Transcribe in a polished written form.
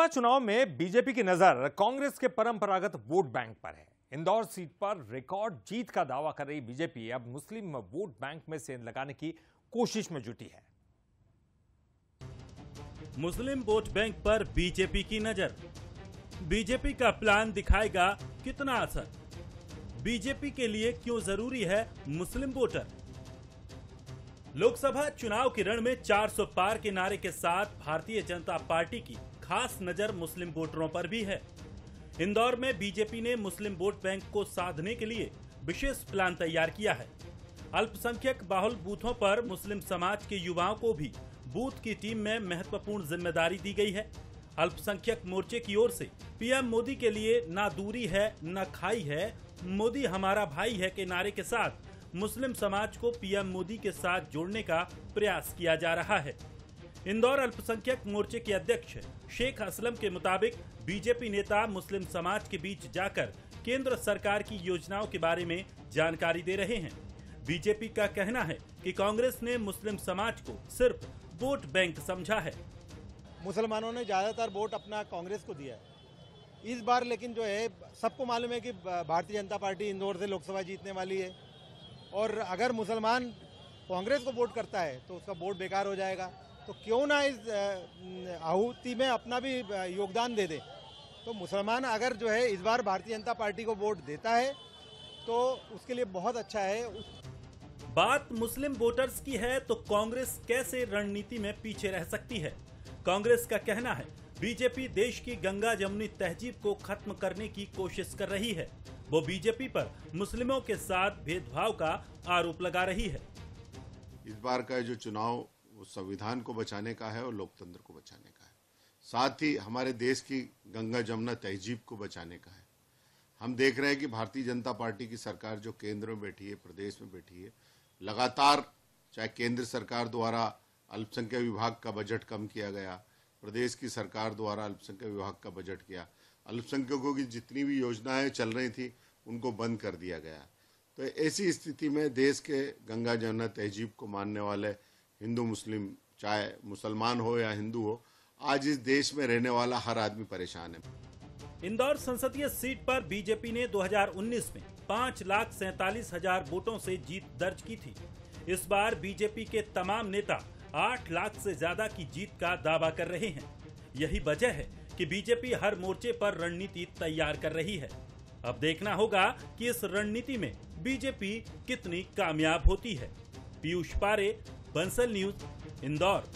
लोकसभा चुनाव में बीजेपी की नजर कांग्रेस के परंपरागत वोट बैंक पर है। इंदौर सीट पर रिकॉर्ड जीत का दावा कर रही बीजेपी अब मुस्लिम वोट बैंक में सेंध लगाने की कोशिश में जुटी है। मुस्लिम वोट बैंक पर बीजेपी की नजर। बीजेपी का प्लान दिखाएगा कितना असर। बीजेपी के लिए क्यों जरूरी है मुस्लिम वोटर। लोकसभा चुनाव के रण में 400 पार के नारे के साथ भारतीय जनता पार्टी की खास नजर मुस्लिम वोटरों पर भी है। इंदौर में बीजेपी ने मुस्लिम वोट बैंक को साधने के लिए विशेष प्लान तैयार किया है। अल्पसंख्यक बाहुल बूथों पर मुस्लिम समाज के युवाओं को भी बूथ की टीम में महत्वपूर्ण जिम्मेदारी दी गई है। अल्पसंख्यक मोर्चे की ओर से पीएम मोदी के लिए ना दूरी है ना खाई है, मोदी हमारा भाई है के नारे के साथ मुस्लिम समाज को पीएम मोदी के साथ जोड़ने का प्रयास किया जा रहा है। इंदौर अल्पसंख्यक मोर्चे के अध्यक्ष शेख असलम के मुताबिक बीजेपी नेता मुस्लिम समाज के बीच जाकर केंद्र सरकार की योजनाओं के बारे में जानकारी दे रहे हैं। बीजेपी का कहना है कि कांग्रेस ने मुस्लिम समाज को सिर्फ वोट बैंक समझा है। मुसलमानों ने ज्यादातर वोट अपना कांग्रेस को दिया है इस बार, लेकिन जो है सबको मालूम है कि भारतीय जनता पार्टी इंदौर से लोकसभा जीतने वाली है और अगर मुसलमान कांग्रेस को वोट करता है तो उसका वोट बेकार हो जाएगा। तो क्यों ना इस आहुति में अपना भी योगदान दे दे। तो मुसलमान अगर जो है इस बार भारतीय जनता पार्टी को वोट देता है तो उसके लिए बहुत अच्छा है। बात मुस्लिम वोटर्स की है तो कांग्रेस कैसे रणनीति में पीछे रह सकती है। कांग्रेस का कहना है बीजेपी देश की गंगा जमुनी तहजीब को खत्म करने की कोशिश कर रही है। वो बीजेपी पर मुस्लिमों के साथ भेदभाव का आरोप लगा रही है। इस बार का जो चुनाव वो संविधान को बचाने का है और लोकतंत्र को बचाने का है, साथ ही हमारे देश की गंगा जमुना तहजीब को बचाने का है। हम देख रहे हैं कि भारतीय जनता पार्टी की सरकार जो केंद्र में बैठी है, प्रदेश में बैठी है, लगातार चाहे केंद्र सरकार द्वारा अल्पसंख्यक विभाग का बजट कम किया गया, प्रदेश की सरकार द्वारा अल्पसंख्यक विभाग का बजट किया, अल्पसंख्यकों की जितनी भी योजनाएं चल रही थी उनको बंद कर दिया गया। तो ऐसी स्थिति में देश के गंगा जमुना तहजीब को मानने वाले हिंदू मुस्लिम, चाहे मुसलमान हो या हिंदू हो, आज इस देश में रहने वाला हर आदमी परेशान है। इंदौर संसदीय सीट पर बीजेपी ने 2019 में 5,47,000 वोटों से जीत दर्ज की थी। इस बार बीजेपी के तमाम नेता 8 लाख से ज्यादा की जीत का दावा कर रहे हैं। यही वजह है कि बीजेपी हर मोर्चे पर रणनीति तैयार कर रही है। अब देखना होगा कि इस रणनीति में बीजेपी कितनी कामयाब होती है। पीयूष पारे, बंसल न्यूज, इंदौर।